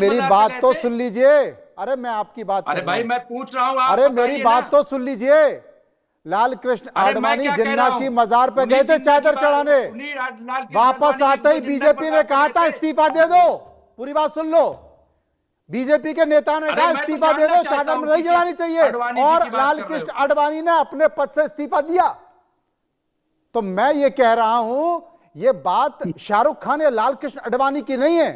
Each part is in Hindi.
मेरी बात तो सुन लीजिए। अरे मैं आपकी बात अरे भाई मैं पूछ रहा हूँ, अरे मेरी बात तो सुन लीजिए। लाल कृष्ण आडवाणी जिन्ना की मजार पे गए थे चादर चढ़ाने, वापस आते ही बीजेपी ने कहा था इस्तीफा दे दो। पूरी बात सुन लो, बीजेपी के नेता ने कहा इस्तीफा दे दो, चादर में नहीं चढ़ानी चाहिए, और लाल कृष्ण आडवाणी ने अपने पद से इस्तीफा दिया। तो मैं ये कह रहा हूं, ये बात शाहरुख खान या लाल कृष्ण आडवाणी की नहीं है,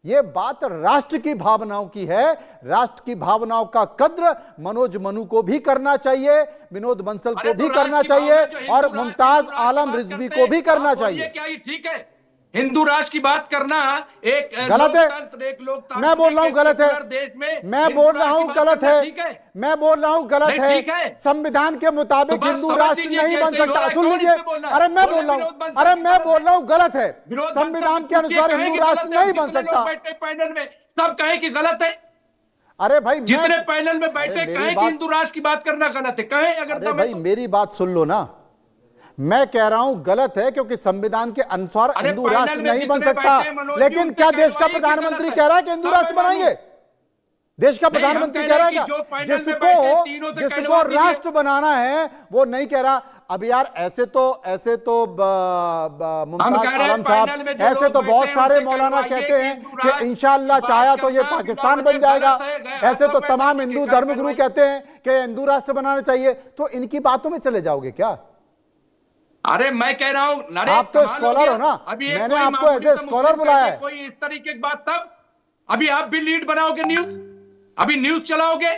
ये बात राष्ट्र की भावनाओं की है। राष्ट्र की भावनाओं का कद्र मनोज मनु को भी करना चाहिए, विनोद बंसल को भी करना चाहिए, और मुमताज आलम रिजवी को भी करना चाहिए। क्या ये ठीक है? हिंदू राष्ट्र की बात करना एक गलत है। मैं बोल रहा हूं गलत है, मैं बोल रहा हूं गलत है, मैं बोल रहा हूं गलत है। संविधान के मुताबिक हिंदू राष्ट्र नहीं बन सकता। सुन लीजिए, अरे मैं बोल रहा हूं, अरे मैं बोल रहा हूं गलत है, संविधान के अनुसार हिंदू राष्ट्र नहीं बन सकता। पैनल में सब कहे कि गलत है। अरे भाई जितने पैनल में बैठे कहे कि हिंदू राष्ट्र की बात करना गलत है, कहे अगर भाई मेरी बात सुन लो ना। मैं कह रहा हूं गलत है क्योंकि संविधान के अनुसार हिंदू राष्ट्र नहीं बन सकता। लेकिन क्या देश का प्रधानमंत्री कह रहा है कि हिंदू राष्ट्र बनाएंगे? देश का प्रधानमंत्री कह रहा है क्या? जिसको राष्ट्र बनाना है वो नहीं कह रहा। अब यार ऐसे तो मुमताज आलम साहब, ऐसे तो बहुत सारे मौलाना कहते हैं कि इंशाअल्लाह चाहा तो ये पाकिस्तान बन जाएगा। ऐसे तो तमाम हिंदू धर्मगुरु कहते हैं कि हिंदू राष्ट्र बनाना चाहिए। तो इनकी बातों में चले जाओगे क्या? अरे मैं कह रहा हूं, आप तो स्कॉलर हो ना, मैंने आपको एज ए स्कॉलर बुलाया है। कोई इस तरीके की बात, तब अभी आप भी लीड बनाओगे न्यूज, अभी न्यूज चलाओगे?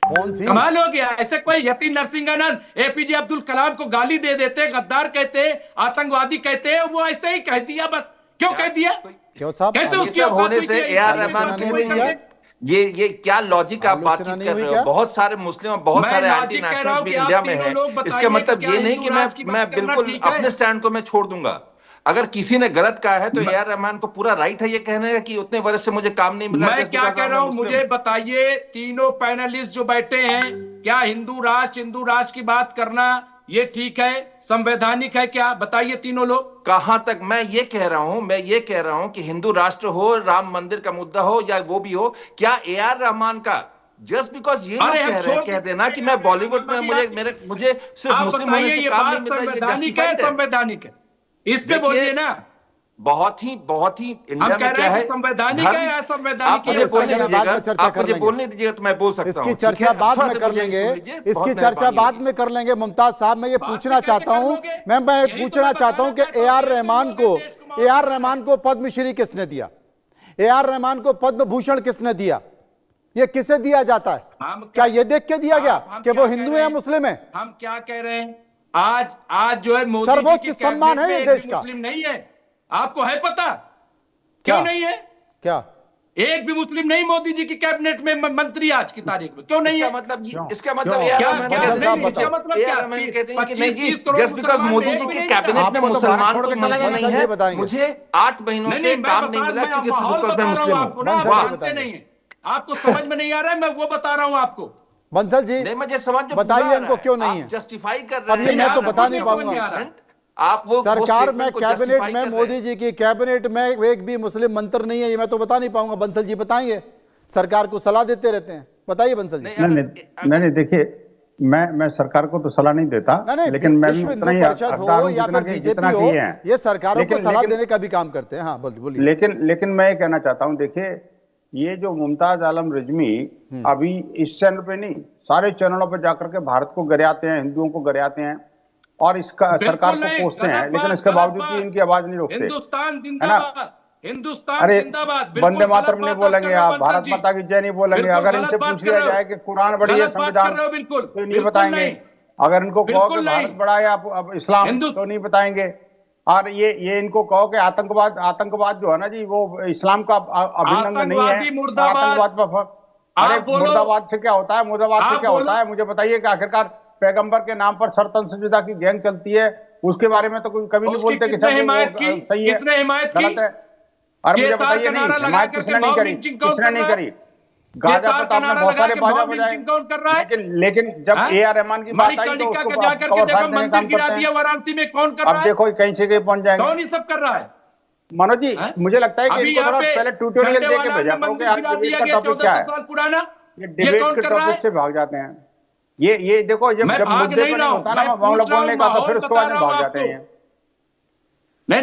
कौन सी कमाल हो गया। ऐसे कोई यति नरसिंहानंद एपीजे अब्दुल कलाम को गाली दे देते, गद्दार कहते, आतंकवादी कहते, वो ऐसे ही कह दिया बस। क्यों कह दिया? क्यों साहब? कैसे उसके होने से ए.आर. रहमान के ये क्या लॉजिक आप बात कर रहे हो? बहुत सारे मुस्लिम और बहुत सारे एंटी नेशनल्स भी इंडिया में हैं। इसका मतलब ये नहीं कि मैं बिल्कुल अपने स्टैंड को मैं छोड़ दूंगा। अगर किसी ने गलत कहा है तो ए.आर. रहमान को पूरा राइट है ये कहने का कि उतने वर्ष से मुझे काम नहीं मिला। मैं क्या कह रहा हूं, मुझे बताइए, तीनों पैनलिस्ट जो बैठे हैं, क्या हिंदू राष्ट्र की बात करना ये ठीक है, संवैधानिक है? क्या बताइए तीनों लोग। कहां तक मैं ये कह रहा हूं कि हिंदू राष्ट्र हो, राम मंदिर का मुद्दा हो या वो भी हो, क्या ए.आर. रहमान का जस्ट बिकॉज ये लोग कह रहे हैं कह देना कि मैं बॉलीवुड में मुझे सिर्फ मुस्लिम होने से काम नहीं मिला, ये जस्टिफाइड है? संवैधानिक है, इस पे बोलिए ना। बहुत ही इंडिया में क्या है, संवैधानिक है या असंवैधानिक? मुझे बोलने दीजिएगा तो मैं बोल सकता हूं। इसकी चर्चा बाद में कर लेंगे, इसकी चर्चा बाद में कर लेंगे। मुमताज साहब, मैं ये पूछना चाहता हूं, मैं पूछना चाहता हूं कि ए.आर. रहमान को पद्मश्री किसने दिया? ए.आर. रहमान को पद्म भूषण किसने दिया? ये किसे दिया जाता है? क्या ये देख के दिया गया कि वो हिंदू है या मुस्लिम है? हम क्या कह रहे हैं, आज जो है मोदी सर्वोच्च सम्मान है ये देश का। मुस्लिम नहीं है, आपको है पता? क्या क्यों नहीं है? क्या एक भी मुस्लिम नहीं मोदी जी की कैबिनेट में मंत्री आज की तारीख में? क्यों नहीं है? इसका मतलब जस्ट बिकॉज मोदी जी के कैबिनेट में मुसलमान कोई मंत्री नहीं है, मुझे 8 महीनों से काम नहीं मिला क्योंकि मैं मुस्लिम हूं। आपको समझ में नहीं आ रहा है, मैं वो बता रहा हूं आपको। बंसल जी नहीं, मुझे समझ बताइए इनको क्यों नहीं है? जस्टिफाई कर रहे हैं। अब ये मैं तो बता नहीं पाऊंगा। आप वो सरकार में कैबिनेट में, मोदी जी की कैबिनेट में एक भी मुस्लिम मंत्री नहीं है, ये मैं तो बता नहीं पाऊंगा। बंसल जी बताएंगे, सरकार को सलाह देते रहते हैं। बताइए बंसल जी। नहीं देखिए, मैं सरकार को तो सलाह नहीं देता, लेकिन मैं विश्व हिंदू परिषद हो या फिर बीजेपी हो, ये सरकारों को सलाह देने का भी काम करते हैं। हाँ बोलिए। लेकिन मैं ये कहना चाहता हूँ, देखिए ये जो मुमताज आलम रिजवी अभी इस चैनल पे नहीं, सारे चैनलों पे जाकर के भारत को गरियाते हैं, हिंदुओं को गरियाते हैं और इसका सरकार को कोसते हैं, लेकिन इसके बावजूद भी इनकी आवाज नहीं रोकते। हिंदुस्तान जिंदाबाद, हिंदुस्तान अरे जिंदाबाद। वंदे मातरम नहीं बोलेंगे आप, भारत माता की जय नहीं बोलेंगे। अगर इनसे पूछ लिया जाए कि कुरान बड़ी है, संविधान, तो नहीं बताएंगे। अगर इनको कहो कि भारत बड़ा है अब इस्लाम, तो नहीं बताएंगे। और ये इनको कहो कि आतंकवाद जो है ना जी, वो इस्लाम का अभिन्न अंग नहीं है। आतंकवाद पर अरे मुर्दाबाद से क्या होता है, मुर्दाबाद से क्या होता है? मुझे बताइए कि आखिरकार पैगंबर के नाम पर सरतन सजुदा की गैंग चलती है, उसके बारे में तो कोई कभी नहीं बोलते कि सही है, गलत है। अरे मुझे बताइए, नहीं हिमायत किसने नहीं करी, किसने नहीं करी? गाजा पता आपने बहुत सारे बाजा बजाए, लेकिन जब ए.आर. रहमान की बात आई तो उसको मंदिर गिरा दिया वाराणसी में, कौन कर रहा है? अब देखो कहीं से कहीं पहुंच जाएंगे। कौन ये सब कर रहा है? मनोज जी, मुझे लगता है कि इनको थोड़ा पहले ट्यूटोरियल दे के भेजा करो कि आज डिबेट का टॉपिक क्या है। पुराना ये डिबेट के टॉपिक से भाग जाते हैं। ये देखो, जब मुद्दे पर नहीं होता ना मामला बोलने का, तो फिर उसके बाद भाग जाते हैं। नहीं,